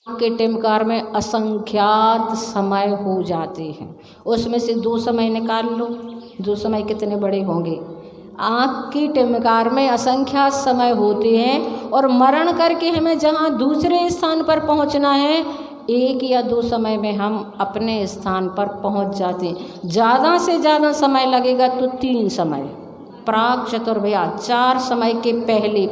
के टिमकार में असंख्यात समय हो जाते हैं, उसमें से 2 समय निकाल लो, 2 समय कितने बड़े होंगे। आँख की टिमकार में असंख्यात समय होते हैं और मरण करके हमें जहाँ दूसरे स्थान पर पहुँचना है 1 या 2 समय में हम अपने स्थान पर पहुँच जाते हैं। ज़्यादा से ज़्यादा समय लगेगा तो 3 समय, प्राक चतुर्भुज 4 समय के पहले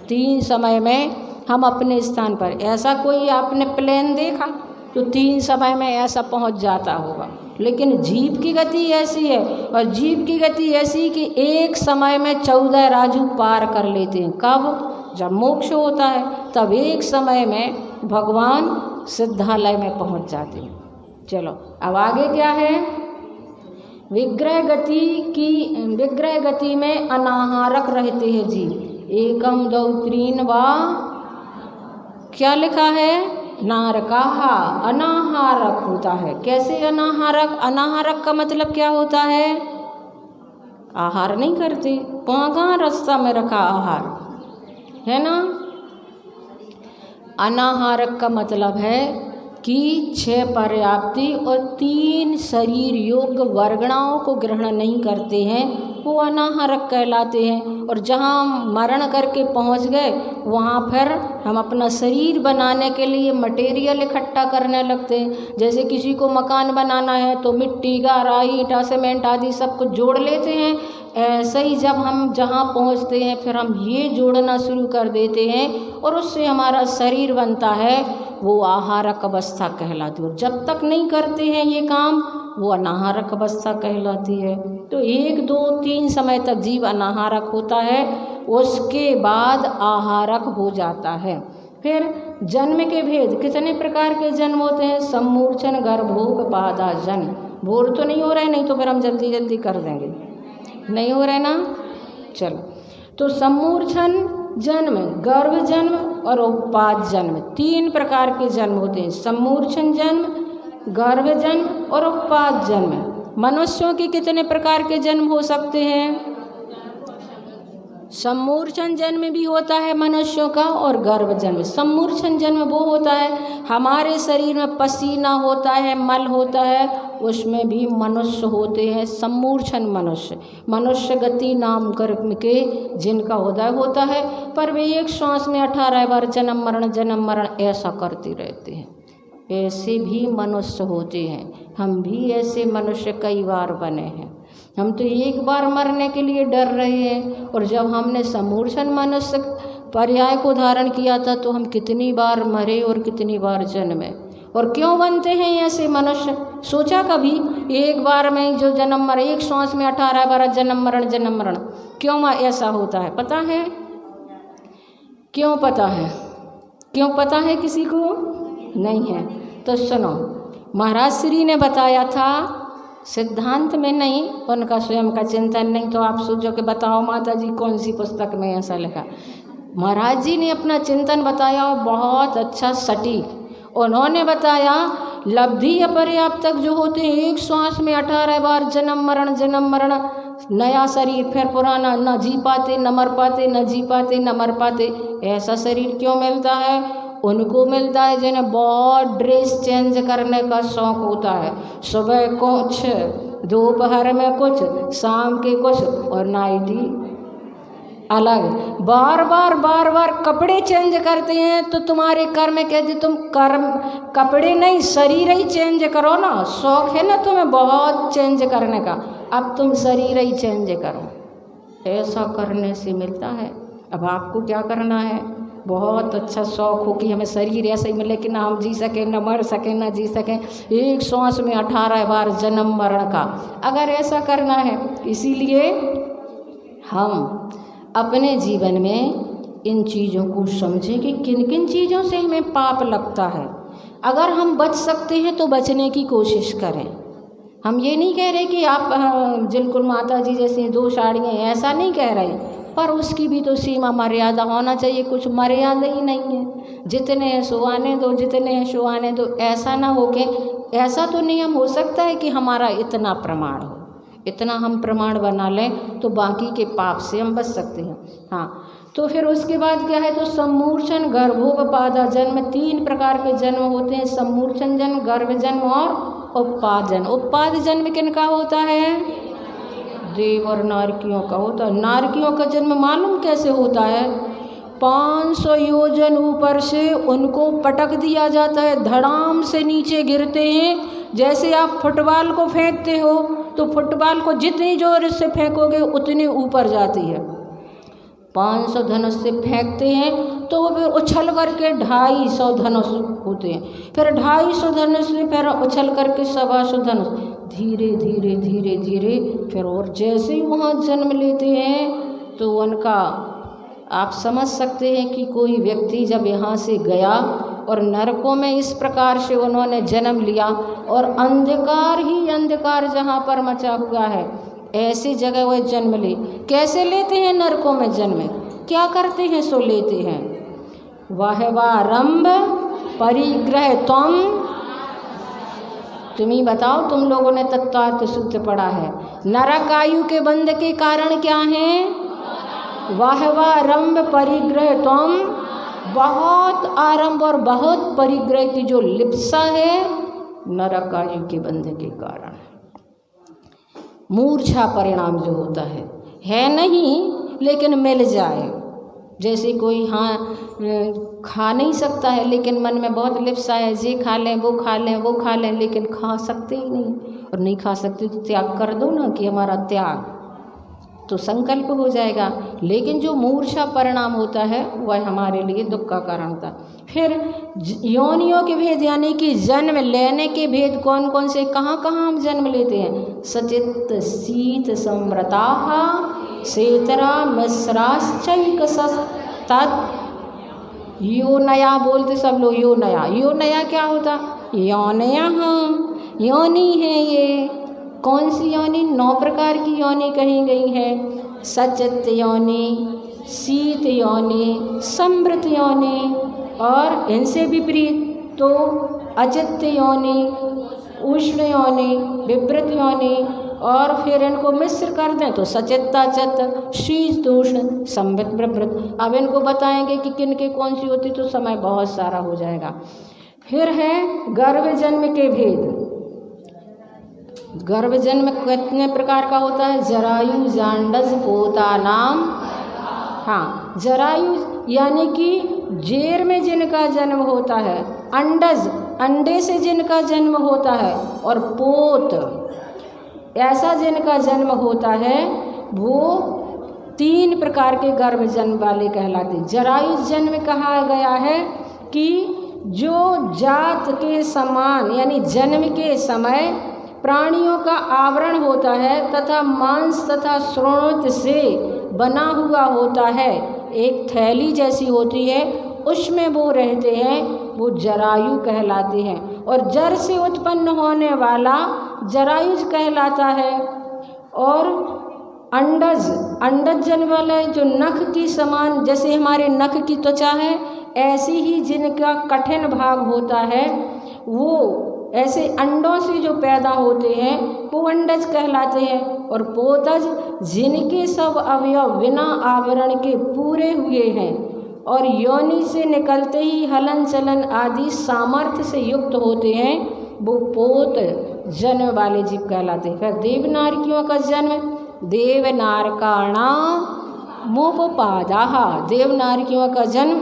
3 समय में हम अपने स्थान पर। ऐसा कोई आपने प्लेन देखा तो 3 समय में ऐसा पहुंच जाता होगा, लेकिन जीव की गति ऐसी है, और जीव की गति ऐसी कि 1 समय में 14 राजू पार कर लेते हैं। कब? जब मोक्ष होता है तब 1 समय में भगवान सिद्धालय में पहुंच जाते हैं। चलो अब आगे क्या है। विग्रह गति में अनाहारक रहते हैं जी। 1 2 3 वा क्या लिखा है? नारकाहा, अनाहारक होता है। कैसे अनाहारक? अनाहारक का मतलब क्या होता है? आहार नहीं करते, पाँगा रास्ता में रखा आहार है ना। अनाहारक का मतलब है कि 6 पर्याप्ति और 3 शरीर योग्य वर्गणाओं को ग्रहण नहीं करते हैं, वो अनाहारक कहलाते हैं। और जहाँ मरण करके पहुँच गए वहाँ फिर हम अपना शरीर बनाने के लिए मटेरियल इकट्ठा करने लगते हैं। जैसे किसी को मकान बनाना है तो मिट्टी, गाराई, ईंटा, सीमेंट आदि सब कुछ जोड़ लेते हैं। ऐसे ही जब हम जहाँ पहुँचते हैं फिर हम ये जोड़ना शुरू कर देते हैं और उससे हमारा शरीर बनता है, वो आहारक अवस्था कहलाती है। जब तक नहीं करते हैं ये काम वो अनाहारक अवस्था कहलाती है। तो 1 2 3 समय तक जीव अनाहारक होता है, उसके बाद आहारक हो जाता है। फिर जन्म के भेद, कितने प्रकार के जन्म होते हैं? सम्मूर्छन, गर्भोग, बाधा जन्म। भोर तो नहीं हो रहे, नहीं तो फिर हम जल्दी जल्दी कर देंगे, नहीं हो रहे ना। चलो, तो सम्मूर्छन जन्म, गर्भ जन्म और उपपाद जन्म, 3 प्रकार के जन्म होते हैं। सम्मूर्छन जन्म, गर्भ जन्म और उपपाद जन्म। मनुष्यों के कितने प्रकार के जन्म हो सकते हैं? सम्मूर्छन जन्म भी होता है मनुष्यों का और गर्भ जन्म। सम्मूर्छन जन्म वो होता है हमारे शरीर में पसीना होता है, मल होता है, उसमें भी मनुष्य होते हैं सम्मूर्छन मनुष्य। मनुष्य गति नाम कर्म के जिनका उदय होता है, पर वे एक श्वास में 18 बार जन्म मरण ऐसा करते रहते हैं। ऐसे भी मनुष्य होते हैं, हम भी ऐसे मनुष्य कई बार बने हैं। हम तो एक बार मरने के लिए डर रहे हैं, और जब हमने सम्मूर्छन मनुष्य पर्याय को धारण किया था तो हम कितनी बार मरे और कितनी बार जन्मे। और क्यों बनते हैं ऐसे मनुष्य? सोचा कभी? एक बार में जो जन्म मरे, एक श्वास में 18 बार जन्म मरण, क्यों ऐसा होता है? पता है क्यों? पता है क्यों? पता है किसी को? नहीं है तो सुनो। महाराज श्री ने बताया था, सिद्धांत में नहीं, उनका स्वयं का चिंतन नहीं, तो आप सोचो कि बताओ माता जी कौन सी पुस्तक में ऐसा लिखा। महाराज जी ने अपना चिंतन बताया और बहुत अच्छा सटीक। उन्होंने बताया लब्धि अपर्याप्तक जो होते हैं, एक श्वास में 18 बार जन्म मरण, नया शरीर फिर पुराना, न जी पाते न मर पाते, न जी पाते न मर पाते। ऐसा शरीर क्यों मिलता है? उनको मिलता है जिन्हें बहुत ड्रेस चेंज करने का शौक़ होता है। सुबह कुछ, दोपहर में कुछ, शाम के कुछ, और नाइटी अलग। बार बार कपड़े चेंज करते हैं। तो तुम्हारे कर्म कहते तुम कर्म कपड़े नहीं शरीर ही चेंज करो ना। शौक़ है ना तुम्हें बहुत चेंज करने का, अब तुम शरीर ही चेंज करो। ऐसा करने से मिलता है। अब आपको क्या करना है? बहुत अच्छा शौक़ हो कि हमें शरीर ऐसे ही मिले कि ना हम जी सकें, न मर सकें, न जी सकें, एक श्वास में 18 बार जन्म मरण का। अगर ऐसा करना है, इसीलिए हम अपने जीवन में इन चीज़ों को समझें कि किन किन चीज़ों से हमें पाप लगता है। अगर हम बच सकते हैं तो बचने की कोशिश करें। हम ये नहीं कह रहे कि आप बिल्कुल माता जी जैसे 2 साड़ियाँ, ऐसा नहीं कह रहे, पर उसकी भी तो सीमा मर्यादा होना चाहिए। कुछ मर्यादा ही नहीं है, जितने हैं सो आने दो, जितने हैं सो आने दो। ऐसा ना हो कि ऐसा तो नियम हो सकता है कि हमारा इतना प्रमाण हो, इतना हम प्रमाण बना लें तो बाकी के पाप से हम बच सकते हैं। हाँ, तो फिर उसके बाद क्या है, तो सम्मूर्छन, गर्भोपपादा जन्म, 3 प्रकार के जन्म होते हैं, सम्मूर्छन जन्म, गर्भ जन्म और उपपाद जन्म। उपपाद जन्म किनका होता है? देव और नारकियों का होता है। नारकियों का जन्म मालूम कैसे होता है? 500 योजन ऊपर से उनको पटक दिया जाता है, धड़ाम से नीचे गिरते हैं। जैसे आप फुटबॉल को फेंकते हो तो फुटबॉल को जितनी जोर से फेंकोगे उतनी ऊपर जाती है। 500 धनुष से फेंकते हैं तो वो फिर उछल करके 250 धनुष होते हैं, फिर 250 धनुष से फिर उछल करके 125 धनुष, धीरे धीरे धीरे धीरे फिर, और जैसे ही वहाँ जन्म लेते हैं तो उनका आप समझ सकते हैं कि कोई व्यक्ति जब यहाँ से गया और नरकों में इस प्रकार से उन्होंने जन्म लिया और अंधकार ही अंधकार जहाँ पर मचा हुआ है ऐसी जगह वह जन्म ले। कैसे लेते हैं नरकों में जन्म? क्या करते हैं सो लेते हैं? वाहवारंभ परिग्रह तुम ही बताओ, तुम लोगों ने तत्वार्थ सूत्र पढ़ा है। नरक आयु के बंध के कारण क्या हैं? वाहवारंभ परिग्रह बहुत आरंभ और बहुत परिग्रह की जो लिप्सा है नरक आयु के बंध के कारण। मूर्छा परिणाम जो होता है नहीं लेकिन मिल जाए, जैसे कोई खा नहीं सकता है लेकिन मन में बहुत लिप्सा है, ये खा लें वो खा लें वो खा लें, लेकिन खा सकते ही नहीं, और नहीं खा सकते तो त्याग कर दो ना कि हमारा त्याग, तो संकल्प हो जाएगा। लेकिन जो मूर्छा परिणाम होता है वह हमारे लिए दुख का कारण होता है। फिर योनियों के भेद यानी कि जन्म लेने के भेद कौन कौन से, कहाँ कहाँ हम जन्म लेते हैं? सचित शीत समृता सेतरा मिश्राश्चैक यो नया बोलते सब लोग, यो नया। यो नया क्या होता? योनिया, योनि है ये। कौन सी योनि? 9 प्रकार की योनि कही गई है। सचित योनि, शीत योनि, समृत योनि, और इनसे विपरीत तो अचित योनि, उष्ण योनि, विपरीत योनि, और फिर इनको मिश्र कर दें तो सचित्ताचित, शीत उष्ण, समृत विपरीत। अब इनको बताएंगे कि किन के कौन सी होती तो समय बहुत सारा हो जाएगा। फिर है गर्भ जन्म के भेद। गर्भ जन्म कितने प्रकार का होता है? जरायु, जांडस, पोता नाम। हाँ, जरायु यानी कि जेर में जिनका जन्म होता है, अंडज अंडे से जिनका जन्म होता है, और पोत ऐसा जिनका जन्म होता है वो 3 प्रकार के गर्भ जन्म वाले कहलाते। जरायु जन्म कहा गया है कि जो जात के समान यानी जन्म के समय प्राणियों का आवरण होता है तथा मांस तथा श्रोणित से बना हुआ होता है, एक थैली जैसी होती है, उसमें वो रहते हैं, वो जरायु कहलाते हैं। और जर से उत्पन्न होने वाला जरायुज कहलाता है। और अंडज, अंडज जन्म वाला जो नख की समान, जैसे हमारे नख की त्वचा है ऐसी ही जिनका कठिन भाग होता है, वो ऐसे अंडों से जो पैदा होते हैं वो अंडज कहलाते हैं। और पोतज जिनके सब अवयव बिना आवरण के पूरे हुए हैं और योनि से निकलते ही हलन चलन आदि सामर्थ्य से युक्त होते हैं, वो पोत जन्म वाले जीव कहलाते हैं। फिर देवनारकियों का जन्म, देवनारकाणाम उपपादाः, देवनारकियों का जन्म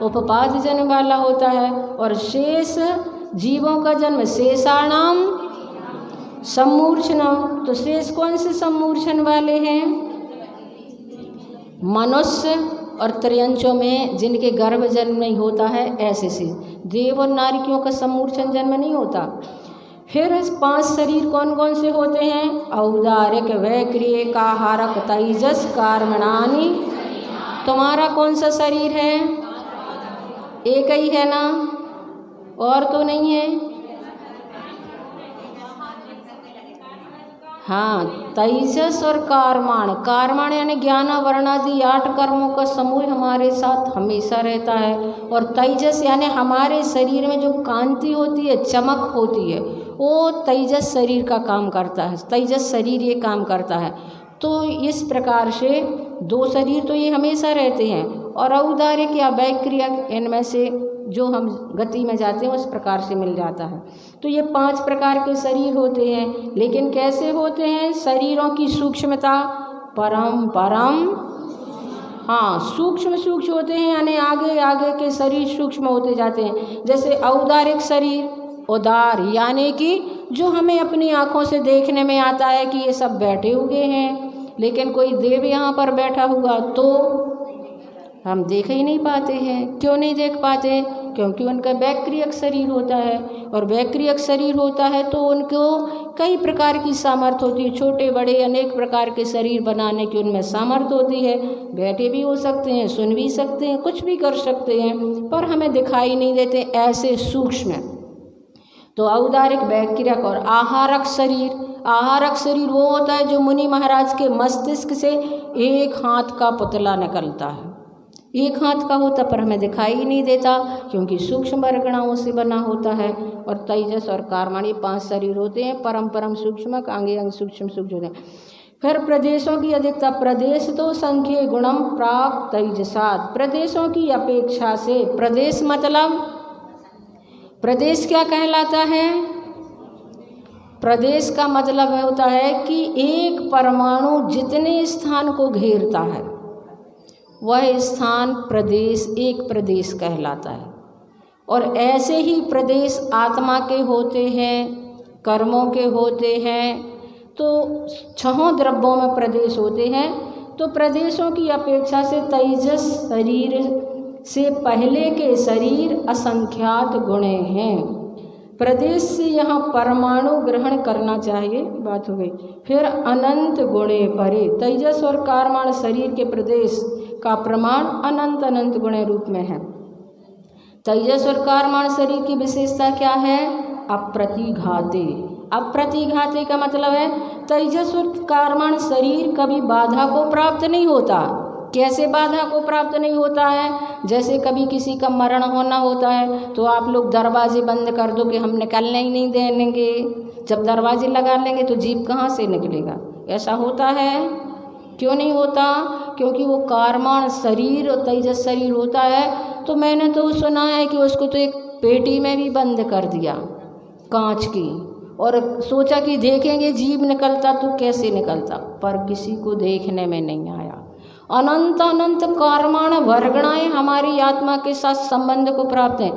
उपपाद जन्म वाला होता है। और शेष जीवों का जन्म शेषाणाम सम्मूर्छनम, तो शेष कौन से सम्मूर्छन वाले हैं? मनुष्य और त्रियंचों में जिनके गर्भ जन्म नहीं होता है ऐसे से। देव और नारियों का सम्मूर्छन जन्म नहीं होता। फिर 5 शरीर कौन कौन से होते हैं? औदारिक, वैक्रिय, काहारक, तेजस, कार्मणानि। तुम्हारा कौन सा शरीर है? एक ही है ना, और तो नहीं है? हाँ, तेजस और कारमाण। कारमाण यानी ज्ञान वर्णादि 8 कर्मों का समूह हमारे साथ हमेशा रहता है। और तेजस यानी हमारे शरीर में जो कांति होती है, चमक होती है, वो तेजस शरीर का काम करता है, तेजस शरीर ये काम करता है। तो इस प्रकार से 2 शरीर तो ये हमेशा रहते हैं। और औदार्यक या वैक्रियक, इनमें से जो हम गति में जाते हैं उस प्रकार से मिल जाता है। तो ये 5 प्रकार के शरीर होते हैं। लेकिन कैसे होते हैं? शरीरों की सूक्ष्मता परम हाँ, सूक्ष्म होते हैं, यानी आगे आगे के शरीर सूक्ष्म होते जाते हैं। जैसे औदारिक शरीर, उदार यानी कि जो हमें अपनी आँखों से देखने में आता है कि ये सब बैठे हुए हैं, लेकिन कोई देव यहाँ पर बैठा हुआ तो हम देख ही नहीं पाते हैं। क्यों नहीं देख पाते? क्योंकि उनका वैक्रियक शरीर होता है। और वैक्रियक शरीर होता है तो उनको कई प्रकार की सामर्थ्य होती है, छोटे बड़े अनेक प्रकार के शरीर बनाने की उनमें सामर्थ्य होती है। बैठे भी हो सकते हैं, सुन भी सकते हैं, कुछ भी कर सकते हैं, पर हमें दिखाई नहीं देते, ऐसे सूक्ष्म। तो औदारिक, वैक्रियक और आहारक शरीर। आहारक शरीर वो होता है जो मुनि महाराज के मस्तिष्क से एक हाथ का पुतला निकलता है, एक हाथ का होता पर हमें दिखाई ही नहीं देता, क्योंकि सूक्ष्म वर्गणाओं से बना होता है। और तेजस और कारमाण, ये 5 शरीर होते हैं, परम सूक्ष्म, अंगे अंग सूक्ष्म होते हैं। फिर प्रदेशों की अधिकता। प्रदेश तो संख्ये गुणम प्राप्त तेजसात। प्रदेशों की अपेक्षा से, प्रदेश मतलब, प्रदेश क्या कहलाता है? प्रदेश का मतलब होता है कि एक परमाणु जितने स्थान को घेरता है वह स्थान प्रदेश, एक प्रदेश कहलाता है। और ऐसे ही प्रदेश आत्मा के होते हैं, कर्मों के होते हैं। तो 6 द्रव्यों में प्रदेश होते हैं। तो प्रदेशों की अपेक्षा से तेजस शरीर से पहले के शरीर असंख्यात गुणे हैं। प्रदेश से यहाँ परमाणु ग्रहण करना चाहिए, बात हो गई। फिर अनंत गुणे परे। तेजस और कारमाण शरीर के प्रदेश का प्रमाण अनंत गुणे रूप में है। तेजस और कारमाण शरीर की विशेषता क्या है? अप्रतिघाते। अप्रतिघाते का मतलब है तेजस और कारमाण शरीर कभी बाधा को प्राप्त नहीं होता। कैसे बाधा को प्राप्त नहीं होता है? जैसे कभी किसी का मरण होना होता है तो आप लोग दरवाजे बंद कर दो कि हम निकलने ही नहीं देंगे। जब दरवाजे लगा लेंगे तो जीव कहाँ से निकलेगा? ऐसा होता है? क्यों नहीं होता? क्योंकि वो कारमाण शरीर और तेजस शरीर होता है। तो मैंने तो सुना है कि उसको तो एक पेटी में भी बंद कर दिया, कांच की, और सोचा कि देखेंगे जीव निकलता तो कैसे निकलता, पर किसी को देखने में नहीं आया। अनंत कारमाण वर्गणाएं हमारी आत्मा के साथ संबंध को प्राप्त हैं,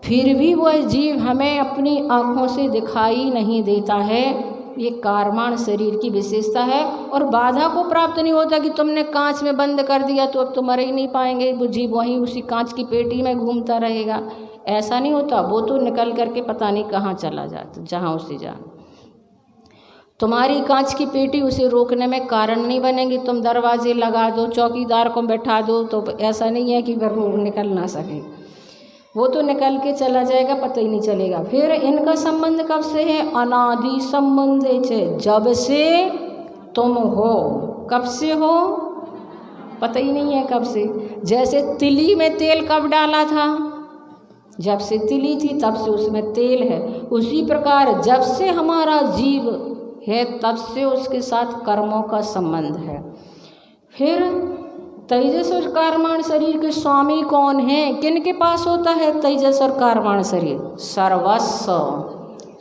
फिर भी वह जीव हमें अपनी आँखों से दिखाई नहीं देता है। ये कारमाण शरीर की विशेषता है। और बाधा को प्राप्त नहीं होता कि तुमने कांच में बंद कर दिया तो अब तो मर ही नहीं पाएंगे, वो जीव वहीं उसी कांच की पेटी में घूमता रहेगा, ऐसा नहीं होता। वो तो निकल करके पता नहीं कहाँ चला जाता, जहाँ उसे जा। तुम्हारी कांच की पेटी उसे रोकने में कारण नहीं बनेगी। तुम दरवाजे लगा दो, चौकीदार को बैठा दो, तो ऐसा नहीं है कि वो निकल ना सके, वो तो निकल के चला जाएगा, पता ही नहीं चलेगा। फिर इनका संबंध कब से है? अनादि संबंध है, जब से तुम हो। कब से हो? पता ही नहीं है कब से। जैसे तिली में तेल कब डाला था? जब से तिली थी तब से उसमें तेल है। उसी प्रकार जब से हमारा जीव है तब से उसके साथ कर्मों का संबंध है। फिर तेजस और कारमाण शरीर के स्वामी कौन हैं? किन के पास होता है तेजस और कारमाण शरीर? सर्वस्व,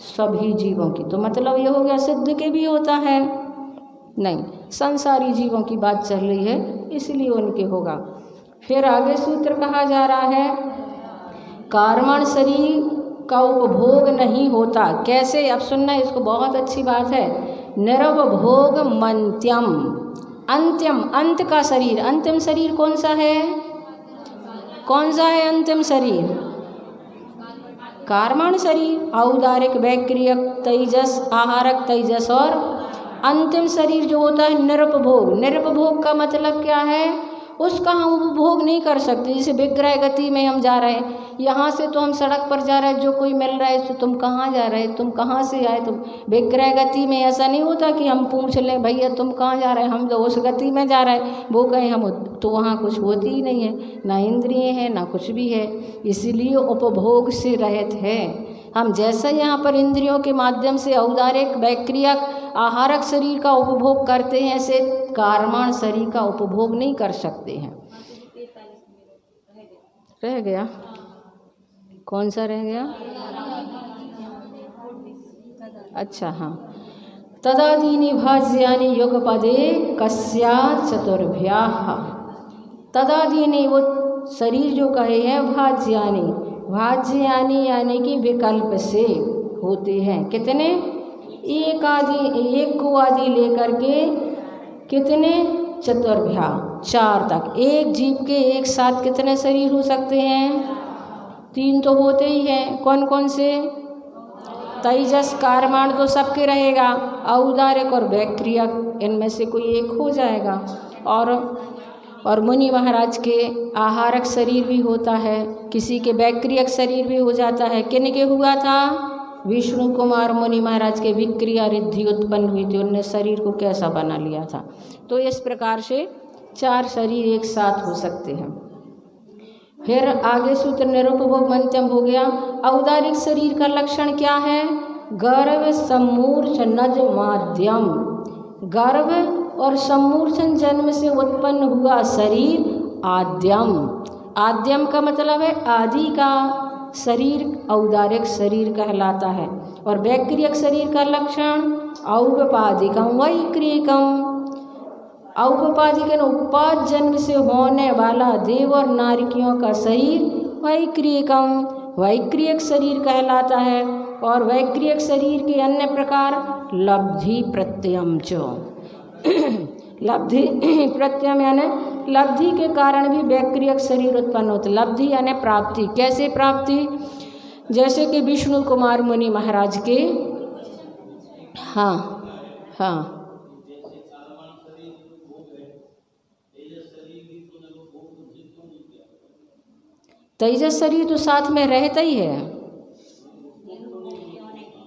सभी जीवों की। तो मतलब ये हो गया सिद्ध के भी होता है? नहीं, संसारी जीवों की बात चल रही है, इसलिए उनके होगा। फिर आगे सूत्र कहा जा रहा है, कारमाण शरीर का उपभोग नहीं होता। कैसे? अब सुनना, इसको बहुत अच्छी बात है। निरवभोग मंत्यम, अंत्यम, अंत का शरीर। अंतिम शरीर कौन सा है? कौन सा है अंतिम शरीर? कारमाण शरीर। औदारिक, वैक्रियक, तेजस, आहारक तेजस, और अंतिम शरीर जो होता है निरुपभोग। निरुपभोग का मतलब क्या है? उसका हम उपभोग नहीं कर सकते। जैसे विग्रह गति में हम जा रहे हैं, यहाँ से तो हम सड़क पर जा रहे हैं, जो कोई मिल रहा है तो तुम कहाँ जा रहे, तुम कहाँ से आए। तुम विग्रह गति में ऐसा नहीं होता कि हम पूछ लें भैया तुम कहाँ जा रहे हैं, हम तो उस गति में जा रहे हैं, वो कहें हम, तो वहाँ कुछ होती ही नहीं है, ना इंद्रिय है ना कुछ भी है, इसीलिए उपभोग से रहित है। हम जैसा यहाँ पर इंद्रियों के माध्यम से औदारिक वैक्रियक आहारक शरीर का उपभोग करते हैं, ऐसे कारमाण शरीर का उपभोग नहीं कर सकते हैं। रह गया, कौन सा रह गया? अच्छा हाँ, तदादीनि भाज्यानि युगपदे कस्यात् चतुर्भ्याः। तदादीनि वो शरीर जो कहे हैं भाज्यानि, भाज्यानि यानी कि विकल्प से होते हैं। कितने? एक को आदि लेकर के कितने? चतुर्भ्या, 4 तक। एक जीव के एक साथ कितने शरीर हो सकते हैं? 3 तो होते ही हैं। कौन कौन से? तेजस कारमाण तो सबके रहेगा, औदारिक और वैक्रियक इनमें से कोई एक हो जाएगा। और मुनि महाराज के आहारक शरीर भी होता है, किसी के वैक्रियक शरीर भी हो जाता है। किन के हुआ था? विष्णु कुमार मुनि महाराज के विक्रिया रिद्धि उत्पन्न हुई थी, उनने शरीर को कैसा बना लिया था। तो इस प्रकार से 4 शरीर एक साथ हो सकते हैं। फिर आगे सूत्र निरुपभोग मंत्यम हो गया। औदारिक शरीर का लक्षण क्या है? गर्भ सम्मूर्छनज माध्यम। गर्भ और सम्मूर्छन जन्म से उत्पन्न हुआ शरीर आद्यम। आद्यम का मतलब है आदि का शरीर, औदारिक शरीर कहलाता है। और वैक्रियक शरीर का लक्षण औपपादिकम वैक्रियकम। औपपादिक उपपाद जन्म से होने वाला देव और नारिकियों का शरीर वैक्रियकम, वैक्रियक शरीर कहलाता है। और वैक्रियक शरीर के अन्य प्रकार लब्धि प्रत्ययम चो। लब्धि प्रत्यय यानी लब्धि के कारण भी वैक्रियक शरीर उत्पन्न होता है। लब्धि यानी प्राप्ति। कैसे प्राप्ति? जैसे कि विष्णु कुमार मुनि महाराज के, हाँ हाँ, तेजस शरीर तो साथ में रहता ही है।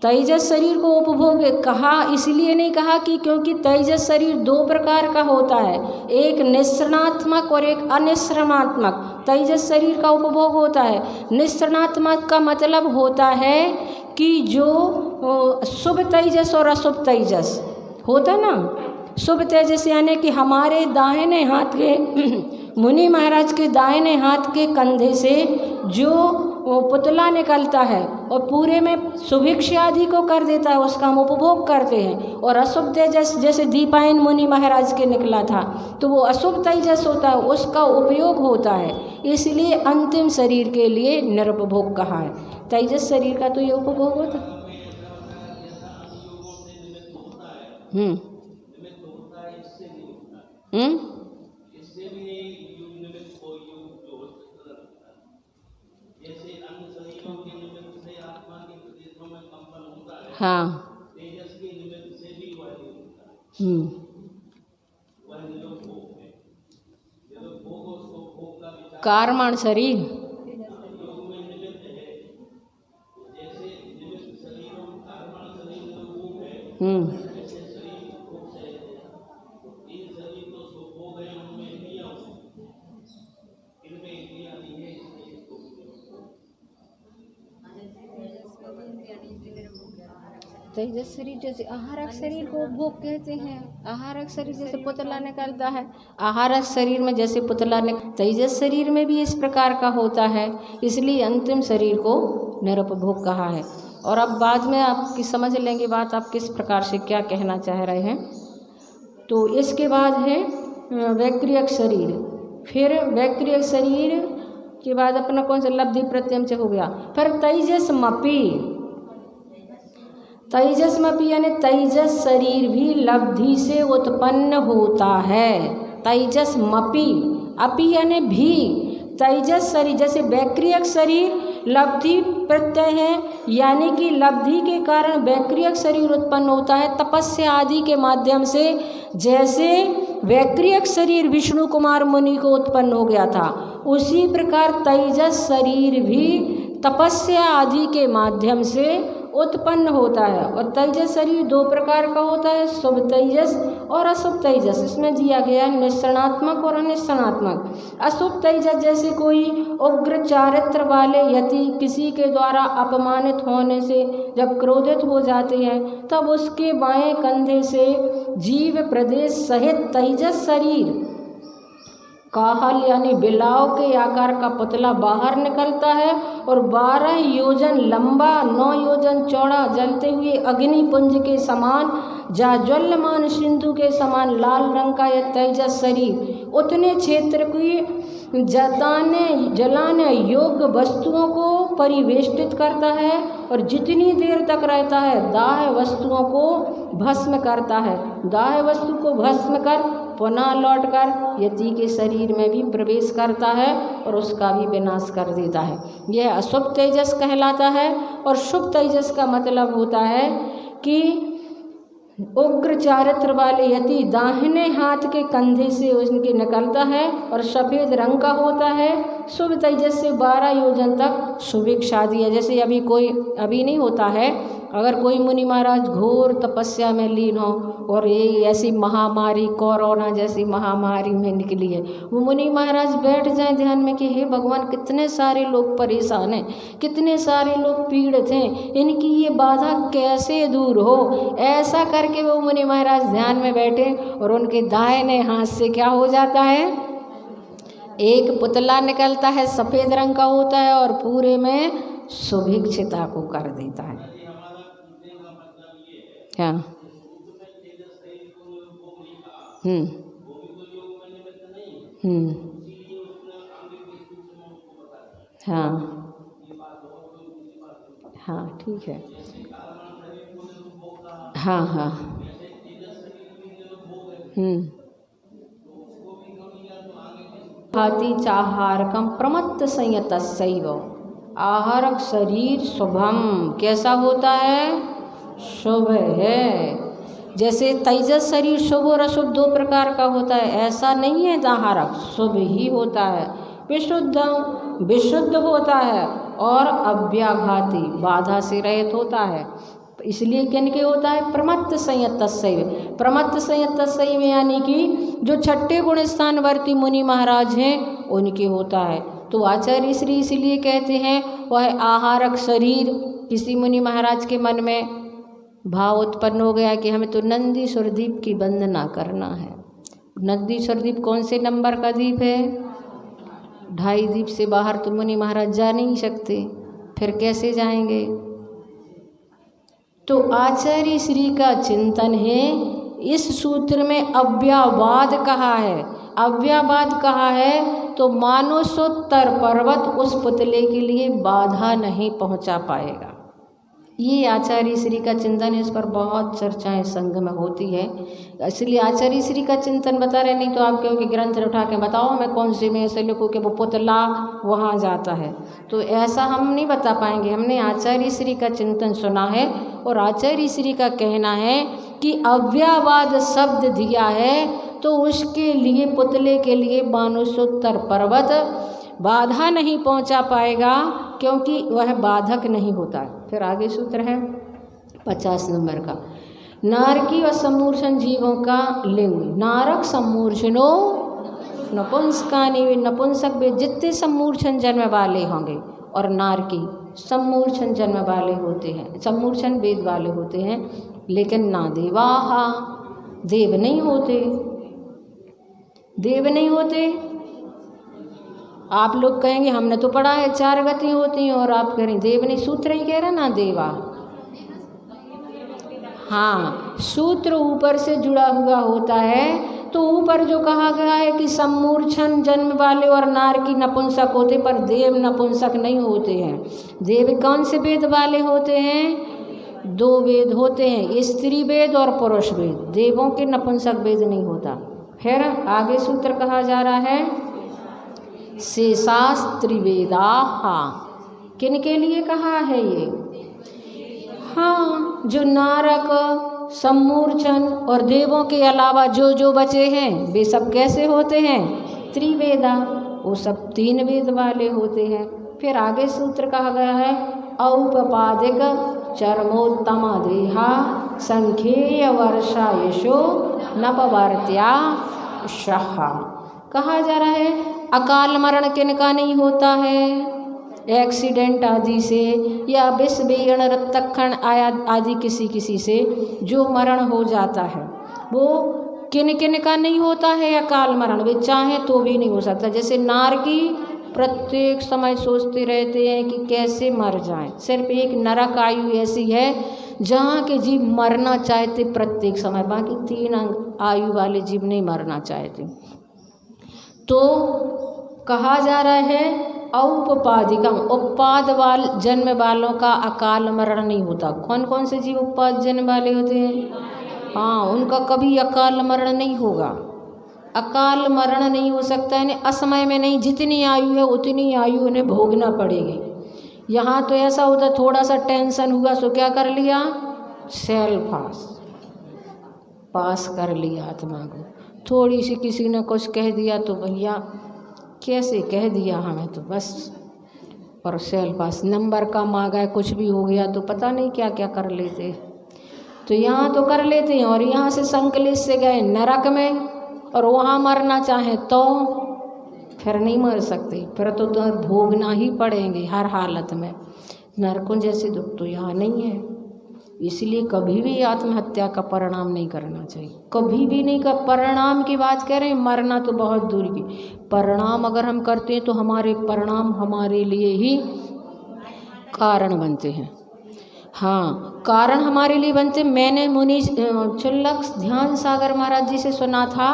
तेजस शरीर को उपभोग कहा, इसलिए नहीं कहा कि क्योंकि तेजस शरीर 2 प्रकार का होता है, एक निस्सरणात्मक और एक अनिस्सरणात्मक। तेजस शरीर का उपभोग होता है। निस्सरणात्मक का मतलब होता है कि जो शुभ तेजस और अशुभ तेजस होता ना। शुभ तेजस यानी कि हमारे दाहिने हाथ के मुनि महाराज के दाहिने हाथ के कंधे से जो पुतला निकलता है और पूरे में सुभिक्ष आदि को कर देता है, उसका हम उपभोग करते हैं। और अशुभ तेजस जैसे दीपायन मुनि महाराज के निकला था, तो वो अशुभ तेजस होता है, उसका उपयोग होता है। इसलिए अंतिम शरीर के लिए निरुपभोग कहा है। तेजस शरीर का तो ये उपभोग होता है। हाँ, कारमाण शरीर, तेजस शरीर जैसे आहारक शरीर को उपभोग कहते हैं। आहारक शरीर जैसे पुतला निकलता है, आहारक शरीर में जैसे पुतला तेजस शरीर में भी इस प्रकार का होता है, इसलिए अंतिम शरीर को निरुपभोग कहा है। और अब बाद में आपकी समझ लेंगे बात, आप किस प्रकार से क्या कहना चाह रहे हैं। तो इसके बाद है वैक्रियक शरीर। फिर वैक्रियक शरीर के बाद अपना कौन सा? लब्धि प्रत्यय से हो गया। फिर तेजस्मपि। तेजस्मपि यानी तेजस शरीर भी लब्धि से उत्पन्न होता है। तेजस्मपि, अपि यानी भी, तेजस शरीर, जैसे वैक्रियक शरीर लब्धि प्रत्यय है, यानी कि लब्धि के कारण वैक्रियक शरीर उत्पन्न होता है तपस्या आदि के माध्यम से। जैसे वैक्रियक शरीर विष्णु कुमार मुनि को उत्पन्न हो गया था, उसी प्रकार तेजस शरीर भी तपस्या आदि के माध्यम से उत्पन्न होता है। और तेजस शरीर दो प्रकार का होता है, शुभ तेजस और अशुभ तेजस। इसमें दिया गया निश्चणात्मक और अनिश्चणात्मक। अशुभ तेजस जैसे कोई उग्र चारित्र वाले यति किसी के द्वारा अपमानित होने से जब क्रोधित हो जाते हैं, तब उसके बाएं कंधे से जीव प्रदेश सहित तेजस शरीर काहल यानी बिलाव के आकार का पुतला बाहर निकलता है और 12 योजन लंबा 9 योजन चौड़ा जलते हुए अग्निपुंज के समान जाज्वल्यमान सिंधु के समान लाल रंग का यह तेजस शरीर उतने क्षेत्र की जलाने योग्य वस्तुओं को परिवेष्टित करता है और जितनी देर तक रहता है दाह्य वस्तुओं को भस्म करता है। दाह्य वस्तु को भस्म कर पुनः लौटकर यति के शरीर में भी प्रवेश करता है और उसका भी विनाश कर देता है। यह अशुभ तेजस कहलाता है। और शुभ तेजस का मतलब होता है कि उग्र चारित्र वाले यति दाहिने हाथ के कंधे से उनके निकलता है और सफ़ेद रंग का होता है। शुभ तेजस से 12 योजन तक सुभिक्षा दी है। जैसे अभी नहीं होता है, अगर कोई मुनि महाराज घोर तपस्या में लीन हो और ये ऐसी महामारी कोरोना जैसी महामारी में निकली है, वो मुनि महाराज बैठ जाए ध्यान में कि हे भगवान कितने सारे लोग परेशान हैं, कितने सारे लोग पीड़ित हैं, इनकी ये बाधा कैसे दूर हो। ऐसा करके वो मुनि महाराज ध्यान में बैठे और उनके दाहिने हाथ से क्या हो जाता है, एक पुतला निकलता है, सफ़ेद रंग का होता है और पूरे में सुभिक्षिता को कर देता है। हाँ हाँ हाँ ठीक है। हाँ हाँ भाति चाहारकम प्रमत्त संयतस्यैव। आहारक शरीर शुभम कैसा होता है, शुभ है। जैसे तेजस शरीर शुभ और अशुभ दो प्रकार का होता है, ऐसा नहीं है आहारक शुभ ही होता है। विशुद्ध होता है और अव्याघाती बाधा से रहित होता है। इसलिए किन के होता है, प्रमत्त संयतस्यैव। प्रमत्त संयतस्यैव यानी कि जो छठे गुण स्थानवर्ती मुनि महाराज हैं उनके होता है। तो आचार्य श्री इसलिए कहते हैं वह आहारक शरीर। किसी मुनि महाराज के मन में भाव उत्पन्न हो गया कि हमें तो नंदीश्वर दीप की वंदना करना है। नंदीश्वर दीप कौन से नंबर का दीप है, 2.5 दीप से बाहर तो मुनि महाराज जा नहीं सकते, फिर कैसे जाएंगे। तो आचार्य श्री का चिंतन है। इस सूत्र में अव्यावाद कहा है। अव्यावाद कहा है तो मानसोत्तर पर्वत उस पुतले के लिए बाधा नहीं पहुंचा पाएगा। ये आचार्य श्री का चिंतन है। इस पर बहुत चर्चाएं संघ में होती है, इसलिए आचार्य श्री का चिंतन बता रहे। नहीं तो आप कहोगे ग्रंथ उठा के बताओ मैं कौन से में ऐसे लिखूँ कि वो पुतला वहाँ जाता है, तो ऐसा हम नहीं बता पाएंगे। हमने आचार्य श्री का चिंतन सुना है और आचार्य श्री का कहना है कि अव्यावाद शब्द दिया है तो उसके लिए पुतले के लिए मानसोत्तर पर्वत बाधा नहीं पहुंचा पाएगा, क्योंकि वह बाधक नहीं होता है। फिर आगे सूत्र है 50 नंबर का, नारकी व सम्मूर्छन जीवों का लिंग। नारक सम्मूर्छनो नपुंसकानि, वे नपुंसक वे जितने सम्मूर्छन जन्म वाले होंगे, और नारकी सम्मूर्छन जन्म वाले होते हैं, सम्मूर्छन वेद वाले होते हैं, लेकिन ना देवाहा, देव नहीं होते, देव नहीं होते। आप लोग कहेंगे हमने तो पढ़ा है 4 गति होती हैं, और आप कह रहे देव नहीं, सूत्र ही कह रहा ना देवा। हाँ, सूत्र ऊपर से जुड़ा हुआ होता है। तो ऊपर जो कहा गया है कि सम्मूर्छन जन्म वाले और नारकी नपुंसक होते, पर देव नपुंसक नहीं होते हैं। देव कौन से वेद वाले होते हैं, 2 वेद होते हैं, स्त्री वेद और पुरुष वेद। देवों के नपुंसक वेद नहीं होता। फिर आगे सूत्र कहा जा रहा है शेषास्त्रि वेदाः। किन के लिए कहा है ये? हाँ, जो नारक, सम्मूर्छन और देवों के अलावा जो जो बचे हैं वे सब कैसे होते हैं? त्रिवेदा, वो सब 3 वेद वाले होते हैं। फिर आगे सूत्र कहा गया है औपपादिक चरमोत्तम देहा संख्येय वर्षा यशो नपवर्त्या शहा। कहा जा रहा है अकाल मरण किनका नहीं होता है? एक्सीडेंट आदि से या विष बेण रक्तक्षरण आदि किसी से जो मरण हो जाता है वो किन किन का नहीं होता है अकाल मरण? वे चाहे तो भी नहीं हो सकता। जैसे नारकी प्रत्येक समय सोचते रहते हैं कि कैसे मर जाएं। सिर्फ एक नरक आयु ऐसी है जहाँ के जीव मरना चाहते प्रत्येक समय, बाकी 3 आयु वाले जीव नहीं मरना चाहते। तो कहा जा रहा है औपपादिकम, उपपाद जन्म वालों का अकाल मरण नहीं होता। कौन कौन से जीव उपपाद जन्म वाले होते हैं? हाँ, उनका कभी अकाल मरण नहीं होगा। अकाल मरण नहीं हो सकता है, असमय में नहीं, जितनी आयु है उतनी आयु उन्हें भोगना पड़ेगी। यहाँ तो ऐसा होता थोड़ा सा टेंशन हुआ सो क्या कर लिया? सेल पास कर लिया आत्मा को। थोड़ी सी किसी ने कुछ कह दिया तो भैया कैसे कह दिया हमें तो बस, और सेल पास नंबर कम आ गए, कुछ भी हो गया तो पता नहीं क्या क्या कर लेते। तो यहाँ तो कर लेते हैं और यहाँ से संकलित से गए नरक में और वहाँ मरना चाहे तो फिर नहीं मर सकते, फिर तो भोगना ही पड़ेंगे हर हालत में। नरकों जैसे दुख तो यहाँ नहीं है। इसलिए कभी भी आत्महत्या का परिणाम नहीं करना चाहिए, कभी भी नहीं। कर परिणाम की बात कह रहे हैं, मरना तो बहुत दूर की। परिणाम अगर हम करते हैं तो हमारे परिणाम हमारे लिए ही कारण बनते हैं। हाँ, कारण हमारे लिए बनते। मैंने मुनि चुल्लक ध्यान सागर महाराज जी से सुना था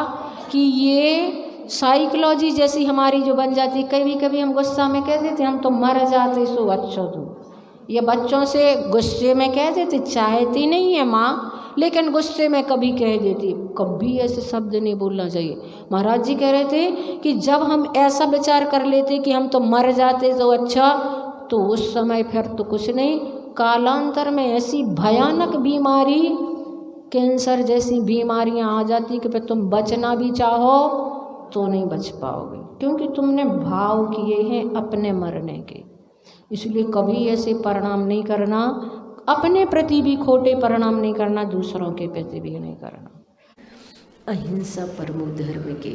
कि ये साइकोलॉजी जैसी हमारी जो बन जाती। कभी कभी हम गुस्सा में कह देते हम तो मर जाते सो अच्छा तो, ये बच्चों से गुस्से में कह देते, चाहती नहीं है माँ लेकिन गुस्से में कभी कह देती। कभी ऐसे शब्द नहीं बोलना चाहिए। महाराज जी कह रहे थे कि जब हम ऐसा विचार कर लेते कि हम तो मर जाते तो अच्छा, तो उस समय फिर तो कुछ नहीं, कालांतर में ऐसी भयानक बीमारी, कैंसर जैसी बीमारियां आ जाती कि फिर तुम बचना भी चाहो तो नहीं बच पाओगे, क्योंकि तुमने भाव किए हैं अपने मरने के। इसलिए कभी ऐसे परिणाम नहीं करना, अपने प्रति भी खोटे परिणाम नहीं करना, दूसरों के प्रति भी नहीं करना। अहिंसा परमो धर्म के